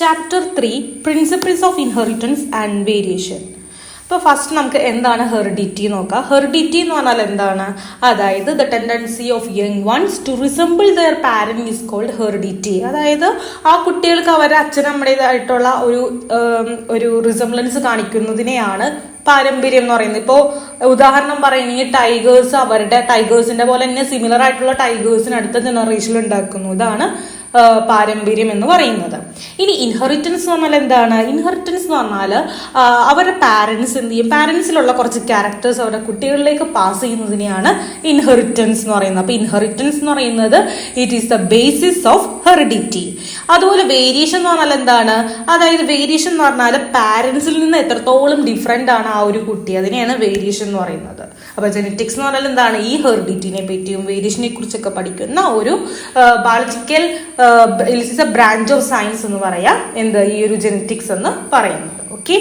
Chapter 3 principles of inheritance and variation. ഇപ്പോൾ first നമുക്ക് എന്താണ് ഹെറിഡിറ്റി നോക്കാം. ഹെറിഡിറ്റി എന്ന് പറഞ്ഞാൽ എന്താണ്? അതായത് the tendency of young ones to resemble their parent is called heredity. അതായത് ആ കുട്ടികൾക്ക് അവരുടെ അച്ഛനമ്മയുടേതായിട്ടുള്ള ഒരു റിസംബ്ലൻസ് കാണിക്കുന്നതിനെയാണ് പാരമ്പര്യം എന്ന് പറയുന്നത്. ഇപ്പോൾ ഉദാഹരണം പറയുകയാണെങ്കിൽ ടൈഗേഴ്സ് അവരുടെ ടൈഗേഴ്സിന്റെ പോലെ തന്നെ സിമിലർ ആയിട്ടുള്ള ടൈഗേഴ്സിന് അടുത്ത ജനറേഷനിൽ ഉണ്ടാക്കുന്നു. ഇതാണ് പാരമ്പര്യം എന്ന് പറയുന്നത്. ഇനി ഇൻഹെറിറ്റൻസ് എന്ന് പറഞ്ഞാൽ എന്താണ്? ഇൻഹെറിറ്റൻസ് എന്ന് പറഞ്ഞാൽ അവരുടെ പാരന്റ്സ് എന്ത് ചെയ്യും, പാരന്റ്സിലുള്ള കുറച്ച് ക്യാരക്ടേഴ്സ് അവരുടെ കുട്ടികളിലേക്ക് പാസ് ചെയ്യുന്നതിനെയാണ് ഇൻഹെറിറ്റൻസ് എന്ന് പറയുന്നത്. അപ്പൊ ഇൻഹെറിറ്റൻസ് എന്ന് പറയുന്നത് it is the basis of heredity. അതുപോലെ വേരിയേഷൻ എന്ന് പറഞ്ഞാൽ എന്താണ്? അതായത് വേരിയേഷൻ എന്ന് പറഞ്ഞാൽ പാരന്റ്സിൽ നിന്ന് എത്രത്തോളം ഡിഫറെന്റ് ആണ് ആ ഒരു കുട്ടി, അതിനെയാണ് വേരിയേഷൻ എന്ന് പറയുന്നത്. അപ്പൊ ജെനറ്റിക്സ് എന്ന് പറഞ്ഞാൽ എന്താണ്? ഈ ഹെറിഡിറ്റിനെ പറ്റിയും വേരിയേഷനെ കുറിച്ചൊക്കെ പഠിക്കുന്ന ഒരു biological it's A branch of science എന്ന് പറയാം. എന്ത് ഈ ഒരു ജെനറ്റിക്സ് എന്ന് പറയുന്നത്. ഓക്കെ,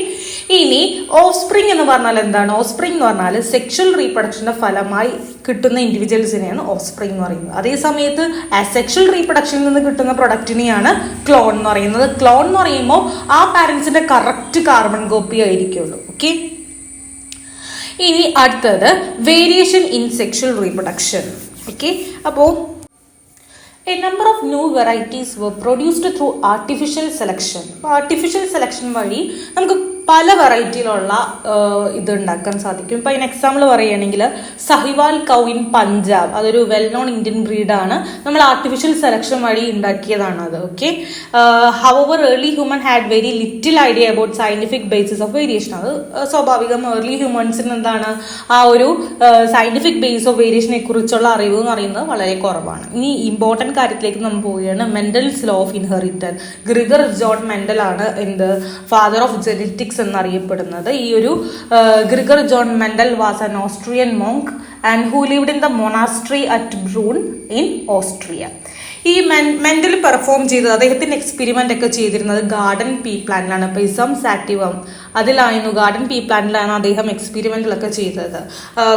ഇനി ഓഫ്സ്പ്രിങ് എന്ന് പറഞ്ഞാൽ എന്താണ്? ഓഫ്സ്പ്രിങ് എന്ന് പറഞ്ഞാൽ സെക്ഷൽ റീപ്രൊഡക്ഷന്റെ ഫലമായി കിട്ടുന്ന ഇൻഡിവിജ്വൽസിനെയാണ് ഓഫ്സ്പ്രിങ് എന്ന് പറയുന്നത്. അതേ സമയത്ത് അസെക്ഷൽ റീപ്രൊഡക്ഷനിൽ നിന്ന് കിട്ടുന്ന പ്രൊഡക്റ്റിനെയാണ് ക്ലോൺ എന്ന് പറയുന്നത്. ക്ലോൺ എന്ന് പറയുമ്പോൾ ആ പാരന്റ്സിന്റെ കറക്റ്റ് കാർബൺ കോപ്പി ആയിരിക്കുള്ളൂ. ഓക്കെ, ഇനി അടുത്തത് variation in sexual reproduction. Okay, അപ്പോൾ a number of new varieties were produced through artificial selection. Artificial selection വഴി നമുക്ക് പല വെറൈറ്റിയിലുള്ള ഇത് ഉണ്ടാക്കാൻ സാധിക്കും. ഇപ്പൊ അതിന് എക്സാമ്പിൾ പറയുകയാണെങ്കിൽ സഹിവാൽ കൗ ഇൻ പഞ്ചാബ്, അതൊരു വെൽ നോൺ ഇന്ത്യൻ ബ്രീഡാണ്. നമ്മൾ ആർട്ടിഫിഷ്യൽ സെലക്ഷൻ വഴി ഉണ്ടാക്കിയതാണ് അത്. Okay, our early human had very little idea about scientific basis of variation. അത് സ്വാഭാവികം, ഏർലി ഹ്യൂമൻസിന് എന്താണ് ആ ഒരു സയന്റിഫിക് ബേസ് ഓഫ് വേരിയേഷനെ കുറിച്ചുള്ള അറിവ് എന്ന് പറയുന്നത് വളരെ കുറവാണ്. ഇനി ഇമ്പോർട്ടന്റ് കാര്യത്തിലേക്ക് നമ്മൾ പോവുകയാണ്. Mendel's law of inheritance. Gregor John Mendel ആണ് എന്ത് ഫാദർ ഓഫ് ജെനറ്റിക്സ് എന്നറിയപ്പെടുന്നത്. ഈ ഒരു Gregor John Mendel was an Austrian monk and who lived in the monastery at Brunn in Austria. ഈ മെന്റൽ പെർഫോം ചെയ്തത്, അദ്ദേഹത്തിന്റെ എക്സ്പെരിമെന്റ് ഒക്കെ ചെയ്തിരുന്നത് ഗാർഡൻ പീ പ്ലാന്റിലാണ്. പൈസം സാറ്റിവം അതിലായിരുന്നു, ഗാർഡൻ പീ പ്ലാന്റിലാണ് അദ്ദേഹം എക്സ്പെരിമെന്റിലൊക്കെ ചെയ്തത്.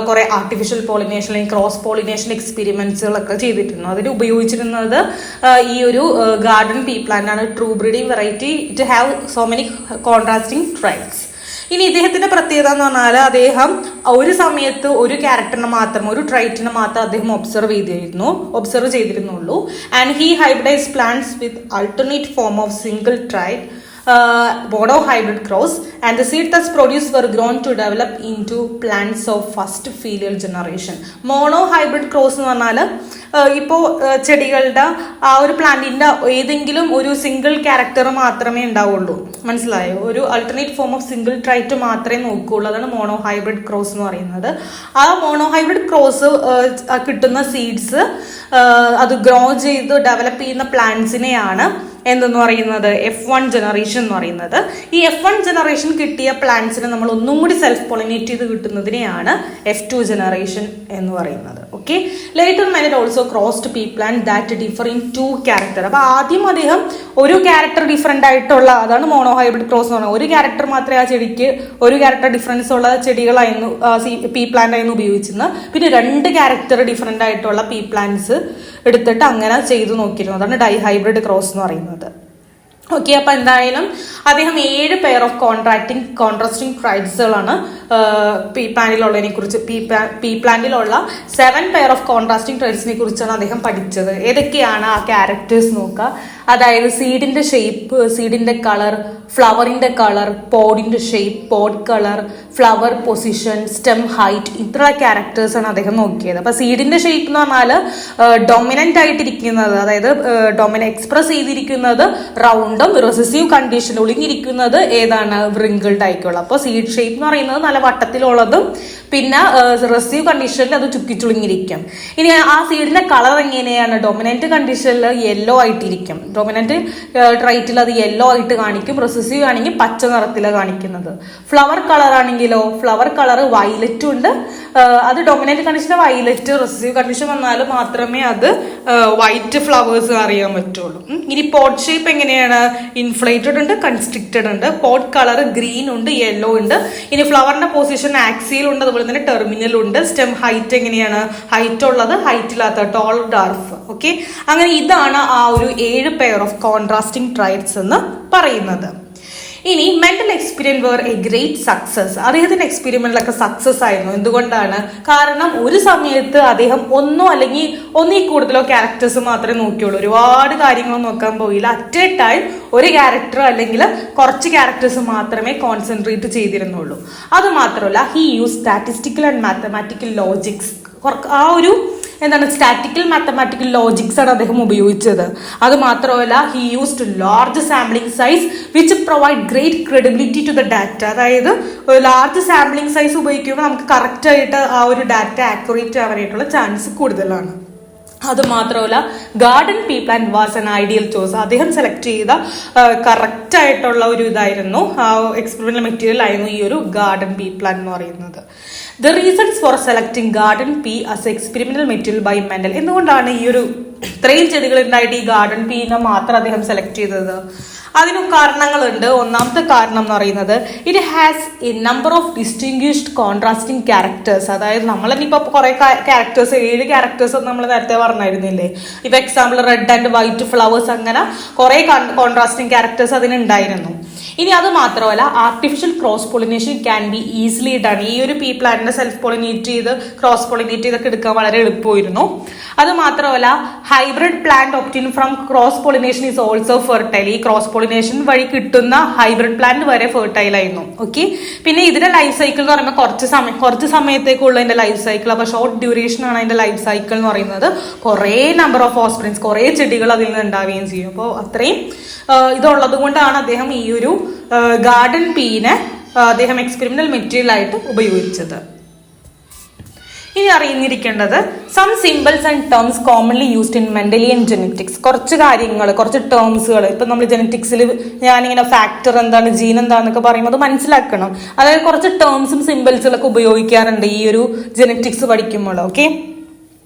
കുറെ ആർട്ടിഫിഷ്യൽ പോളിനേഷൻ അല്ലെങ്കിൽ ക്രോസ് പോളിനേഷൻ എക്സ്പെരിമെന്റ്സുകളൊക്കെ ചെയ്തിട്ടുണ്ട്. അതിൽ ഉപയോഗിച്ചിരുന്നത് ഈ ഒരു ഗാർഡൻ പീ പ്ലാന്റാണ്. True breeding variety, it have so many contrasting traits. ഇനി ഇദ്ദേഹത്തിന്റെ പ്രത്യേകത എന്ന് പറഞ്ഞാൽ അദ്ദേഹം ഒരു സമയത്ത് ഒരു ക്യാരക്ടറിനെ മാത്രം, ഒരു ട്രൈറ്റിനെ മാത്രം അദ്ദേഹം ഒബ്സർവ് ചെയ്തിരുന്നുള്ളൂ. And he hybridise plants with alternate form of single trait mono hybrid cross, and the seed thus produced were grown to develop into plants of first filial generation. Mono hybrid cross എന്ന് പറഞ്ഞാൽ ഇപ്പോൾ ചെടികളുടെ ആ ഒരു പ്ലാന്റിന്റെ ഏതെങ്കിലും ഒരു single character മാത്രമേ ഉണ്ടാവുള്ളൂ. മനസ്സിലായോ? ഒരു alternate form of single trait മാത്രമേ നോക്കുകയുള്ളൂ. അതാണ് മോണോ ഹൈബ്രിഡ് ക്രോസ് എന്ന് പറയുന്നത്. ആ മോണോ ഹൈബ്രിഡ് ക്രോസ് കിട്ടുന്ന സീഡ്സ് അത് ഗ്രോ ചെയ്ത് ഡെവലപ്പ് ചെയ്യുന്ന പ്ലാന്റ്സിനെയാണ് എന്തെന്ന് പറയുന്നത് F1 ജനറേഷൻ എന്ന് പറയുന്നത്. ഈ F1 ജനറേഷൻ കിട്ടിയ പ്ലാന്റ്സിനെ നമ്മൾ ഒന്നും കൂടി സെൽഫ് പോളിനേറ്റ് ചെയ്ത് കിട്ടുന്നതിനെയാണ് F2 ജനറേഷൻ എന്ന് പറയുന്നത്. Okay, later men also crossed P plant that differ in 2 character. അപ്പൊ ആദ്യം അദ്ദേഹം ഒരു ക്യാരക്ടർ ഡിഫറെന്റ് ആയിട്ടുള്ള, അതാണ് മോണോ ഹൈബ്രിഡ് ക്രോസ് എന്ന് പറയുന്നത്. ഒരു ക്യാരക്ടർ മാത്രമേ ആ ചെടിക്ക്, ഒരു ക്യാരക്ടർ ഡിഫറൻസ് ഉള്ള ചെടികളായിരുന്നു പീ പ്ലാന്റ് ആയിരുന്നു ഉപയോഗിച്ചിരുന്നത്. പിന്നെ 2 ക്യാരക്ടർ ഡിഫറെന്റ് ആയിട്ടുള്ള പീ പ്ലാന്റ്സ് എടുത്തിട്ട് അങ്ങനെ ചെയ്തു നോക്കിയിരുന്നു. അതാണ് ഡൈ ഹൈബ്രിഡ് ക്രോസ് എന്ന് പറയുന്നത്. ഓക്കെ, അപ്പൊ എന്തായാലും അദ്ദേഹം 7 പെയർ ഓഫ് കോൺട്രാസ്റ്റിംഗ് ട്രൈറ്റ്സുകളാണ് പീ പ്ലാന്റിലുള്ളതിനെ കുറിച്ച്, പീ പ്ലാന്റിലുള്ള 7 പെയർ ഓഫ് കോൺട്രാസ്റ്റിംഗ് ട്രൈറ്റ്സിനെ കുറിച്ചാണ് അദ്ദേഹം പഠിച്ചത്. ഏതൊക്കെയാണ് ആ ക്യാരക്ടേഴ്സ് നോക്കുക. അതായത് സീഡിന്റെ ഷേപ്പ്, സീഡിന്റെ കളർ, ഫ്ലവറിന്റെ കളർ, പോഡിന്റെ shape, pod colour, flower position, stem height, ഇത്ര ക്യാരക്ടേഴ്സ് ആണ് അദ്ദേഹം നോക്കിയത്. അപ്പൊ സീഡിന്റെ ഷേപ്പ് എന്ന് പറഞ്ഞാൽ ഡൊമിനന്റ് ആയിട്ടിരിക്കുന്നത്, അതായത് എക്സ്പ്രസ് ചെയ്തിരിക്കുന്നത് റൗണ്ടും, റെസസീവ് കണ്ടീഷൻ ഒളിഞ്ഞിരിക്കുന്നത് ഏതാണ് വ്രിങ്കിൾഡ് ആയിക്കുള്ള. അപ്പോൾ സീഡ് ഷേപ്പ് എന്ന് പറയുന്നത് നല്ല വട്ടത്തിലുള്ളതും പിന്നെ റെസീവ് കണ്ടീഷനിൽ അത് ചുക്കിച്ചുളിങ്ങിരിക്കും. ഇനി ആ സീഡിന്റെ കളർ എങ്ങനെയാണ്? ഡൊമിനന്റ് കണ്ടീഷനിൽ യെല്ലോ ആയിട്ടിരിക്കും. ഡൊമിനന്റ് ട്രൈറ്റിൽ അത് യെല്ലോ ആയിട്ട് കാണിക്കും. റെസസീവ് ആണെങ്കിൽ പച്ച നിറത്തിലാണ് കാണിക്കുന്നത്. ഫ്ലവർ കളർ ആണെങ്കിലോ, ഫ്ലവർ കളർ വയലറ്റും ഉണ്ട്, അത് dominant condition violet, recessive condition വന്നാൽ മാത്രമേ അത് വൈറ്റ് ഫ്ലവേഴ്സ് അറിയാൻ പറ്റുള്ളൂ. ഇനി പോട്ട് ഷേപ്പ് എങ്ങനെയാണ്? ഇൻഫ്ലേറ്റഡ് ഉണ്ട്, കൺസ്ട്രിക്റ്റഡ് ഉണ്ട്. പോട്ട് കളർ ഗ്രീൻ ഉണ്ട്, യെല്ലോ ഉണ്ട്. ഇനി ഫ്ലവറിന്റെ പൊസിഷൻ ആക്സിയൽ ഉണ്ട്, അതുപോലെ തന്നെ ടെർമിനൽ ഉണ്ട്. സ്റ്റെം ഹൈറ്റ് എങ്ങനെയാണ്? ഹൈറ്റ് ഉള്ളത്, ഹൈറ്റ് ഇല്ലാത്ത, ടോൾ, ഡാർഫ്. ഓക്കെ, അങ്ങനെ ഇതാണ് ആ ഒരു 7 പെയർ ഓഫ് കോൺട്രാസ്റ്റിംഗ് ട്രൈറ്റ്സ് എന്ന് പറയുന്നത്. ഇനി Mendel experiences were a great success. അദ്ദേഹത്തിന്റെ എക്സ്പെരിമെന്റിലൊക്കെ സക്സസ് ആയിരുന്നു. എന്തുകൊണ്ടാണ്? കാരണം ഒരു സമയത്ത് അദ്ദേഹം ഒന്നോ അല്ലെങ്കിൽ ഒന്നിൽ കൂടുതലോ ക്യാരക്ടേഴ്സ് മാത്രമേ നോക്കിയുള്ളൂ. ഒരുപാട് കാര്യങ്ങൾ നോക്കാൻ പോയില്ല. അറ്റ് എ ടൈം ഒരു ക്യാരക്ടർ അല്ലെങ്കിൽ കുറച്ച് ക്യാരക്ടേഴ്സ് മാത്രമേ കോൺസെൻട്രേറ്റ് ചെയ്തിരുന്നുള്ളൂ. അത് മാത്രമല്ല, he use statistical and mathematical Logix. ആ ഒരു സ്റ്റാറ്റിക്കൽ മാത്തമാറ്റിക്കൽ ലോജിക്സ് ആണ് അദ്ദേഹം ഉപയോഗിച്ചത്. അത് മാത്രമല്ല, he used large sampling size which provide great credibility to the data. അതായത് ലാർജ് സാമ്പിളിംഗ് സൈസ് ഉപയോഗിക്കുമ്പോൾ നമുക്ക് കറക്റ്റ് ആയിട്ട് ആ ഒരു ഡാറ്റ ആക്യുറേറ്റ് ആവാനായിട്ടുള്ള ചാൻസ് കൂടുതലാണ്. അത് മാത്രമല്ല, garden P plant was an ideal choice. അദ്ദേഹം സെലക്ട് ചെയ്ത കറക്റ്റ് ആയിട്ടുള്ള ഒരു ഇതായിരുന്നു, എക്സ്പെരിമെന്റൽ മെറ്റീരിയൽ ആയിരുന്നു ഈ ഒരു ഗാർഡൻ പീ പ്ലാന്റ് എന്ന് പറയുന്നത്. The reasons for selecting garden pea as experimental material by Mendel. എന്തുകൊണ്ടാണ് ഈ ഒരു ഇത്രയും ചെടികൾ ഉണ്ടായിട്ട് ഈ ഗാർഡൻ പീനെ മാത്രം അദ്ദേഹം സെലക്ട് ചെയ്തത്? അതിനും കാരണങ്ങളുണ്ട്. ഒന്നാമത്തെ കാരണം എന്ന് പറയുന്നത്, it has A number of distinguished contrasting characters. അതായത് നമ്മൾ ഇനിയിപ്പോ കുറെ ക്യാരക്ടേഴ്സ്, 7 ക്യാരക്ടേഴ്സ് നമ്മൾ നേരത്തെ പറഞ്ഞിരുന്നില്ലേ. ഇപ്പൊ example red and white flowers, അങ്ങനെ കുറെ കോൺട്രാസ്റ്റിംഗ് ക്യാരക്ടേഴ്സ് അതിനുണ്ടായിരുന്നു. ഇനി അത് മാത്രമല്ല, artificial cross pollination can be easily done. ഈ ഒരു പീ പ്ലാന്റിനെ സെൽഫ് പോളിനേറ്റ് ചെയ്ത് ക്രോസ് പോളിനേറ്റ് ചെയ്തൊക്കെ എടുക്കാൻ വളരെ എളുപ്പമായിരുന്നു. അത് മാത്രമല്ല, hybrid plant obtain from cross pollination is also fertile. ഈ ക്രോസ് പോളിനേഷൻ വഴി കിട്ടുന്ന ഹൈബ്രിഡ് പ്ലാന്റ് വരെ ഫെർട്ടൈൽ ആയിരുന്നു. ഓക്കെ, പിന്നെ ഇതിന്റെ ലൈഫ് സൈക്കിൾ എന്ന് പറയുമ്പോൾ കുറച്ച് സമയത്തേക്കുള്ള ഇതിന്റെ ലൈഫ് സൈക്കിൾ. അപ്പൊ ഷോർട്ട് ഡ്യൂറേഷൻ ആണ് അതിന്റെ ലൈഫ് സൈക്കിൾ എന്ന് പറയുന്നത്. കുറെ നമ്പർ ഓഫ് ഓസ്പ്രിങ്സ്, കുറെ ചെടികൾ അതിൽ നിന്ന് ഉണ്ടാവുകയും ചെയ്യും. അപ്പോൾ അത്രയും ഇതുള്ളത് കൊണ്ടാണ് അദ്ദേഹം ഈ ഒരു ഗാർഡൻ പീനെ അദ്ദേഹം എക്സ്പെരിമെന്റൽ മെറ്റീരിയൽ ആയിട്ട് ഉപയോഗിച്ചത്. ഇനി അറിഞ്ഞിരിക്കേണ്ടത് some symbols and terms commonly used in Mendelian genetics. കുറച്ച് കാര്യങ്ങൾ, കുറച്ച് ടേംസുകൾ. ഇപ്പൊ നമ്മൾ ജെനറ്റിക്സിൽ ഞാനിങ്ങനെ ഫാക്ടർ എന്താണ്, ജീൻ എന്താന്നൊക്കെ പറയുമ്പോൾ അത് മനസ്സിലാക്കണം. അതായത് കുറച്ച് ടേംസും സിംബൽസുകളൊക്കെ ഉപയോഗിക്കാറുണ്ട് ഈ ഒരു ജെനറ്റിക്സ് പഠിക്കുമ്പോൾ. ഓക്കെ,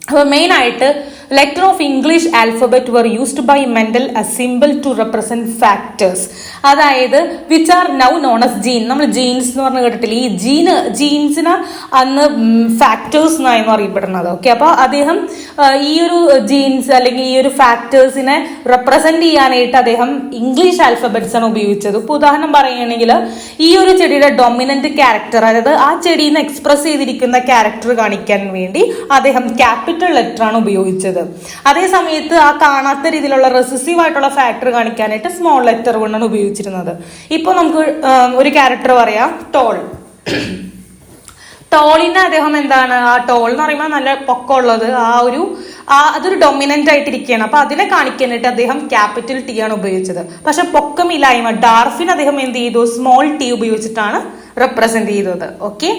അപ്പോൾ മെയിൻ ആയിട്ട് letter of English alphabet were used by Mendel a symbol to represent factors. അതായത് which are now known as gene. നമ്മൾ ജീൻസ് എന്ന് പറഞ്ഞ് കേട്ടിട്ടില്ല. ഈ ജീൻസിന് അന്ന് ഫാക്ടേഴ്സ് എന്നായിരുന്നു അറിയപ്പെടുന്നത്. ഓക്കെ, അപ്പൊ അദ്ദേഹം ഈ ഒരു ജീൻസ് അല്ലെങ്കിൽ ഈ ഒരു ഫാക്ടേഴ്സിനെ റെപ്രസെന്റ് ചെയ്യാനായിട്ട് അദ്ദേഹം ഇംഗ്ലീഷ് ആൽഫബറ്റ്സ് ആണ് ഉപയോഗിച്ചത്. ഇപ്പൊ ഉദാഹരണം പറയുകയാണെങ്കിൽ, ഈ ഒരു ചെടിയുടെ ഡൊമിനന്റ് ക്യാരക്ടർ, അതായത് ആ ചെടിയിൽ നിന്ന് എക്സ്പ്രസ് ചെയ്തിരിക്കുന്ന ക്യാരക്ടർ കാണിക്കാൻ വേണ്ടി അദ്ദേഹം ക്യാപിറ്റൽ ലെറ്റർ ആണ് ഉപയോഗിച്ചത്. അതേ സമയത്ത് ആ കാണാത്ത രീതിയിലുള്ള റെസസീവ് ആയിട്ടുള്ള ഫാക്ടർ കാണിക്കാനായിട്ട് സ്മോൾ ലെറ്റർ കൊണ്ടാണ് ഉപയോഗിച്ചിരുന്നത്. ഇപ്പൊ നമുക്ക് ഒരു ക്യാരക്ടർ പറയാം, ടോൾ. ടോളിന് അദ്ദേഹം എന്താണ്, ആ ടോൾ എന്ന് പറയുമ്പോൾ നല്ല പൊക്കമുള്ളത്, അതൊരു ഡൊമിനന്റ് ആയിട്ടിരിക്കുകയാണ്. അപ്പൊ അതിനെ കാണിക്കാനായിട്ട് അദ്ദേഹം ക്യാപിറ്റൽ ടി ആണ് ഉപയോഗിച്ചത്. പക്ഷെ പൊക്കമില്ലായ്മ, ഡാർഫിന് അദ്ദേഹം എന്ത് ചെയ്തു, സ്മോൾ ടി ഉപയോഗിച്ചിട്ടാണ് റെപ്രസെന്റ് ചെയ്തത്. ഓക്കെ,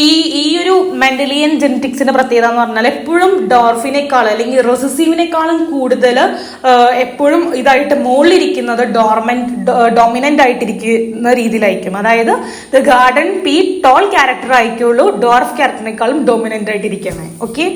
ഈ ഒരു മെന്റലിയൻ ജെനറ്റിക്സിന്റെ പ്രത്യേകത എന്ന് പറഞ്ഞാൽ എപ്പോഴും ഡോർഫിനേക്കാൾ അല്ലെങ്കിൽ റെസസീവിനേക്കാളും കൂടുതൽ എപ്പോഴും ഇതായിട്ട് മുകളിലിരിക്കുന്നത് ഡോമിനന്റ് ആയിട്ടിരിക്കുന്ന രീതിയിലായിരിക്കും. അതായത് the garden pea tall character ആയിരിക്കുള്ളൂ, ഡോർഫ് ക്യാരക്ടറിനേക്കാളും ഡോമിനന്റ് ആയിട്ടിരിക്കുന്നത്. ഓക്കെ.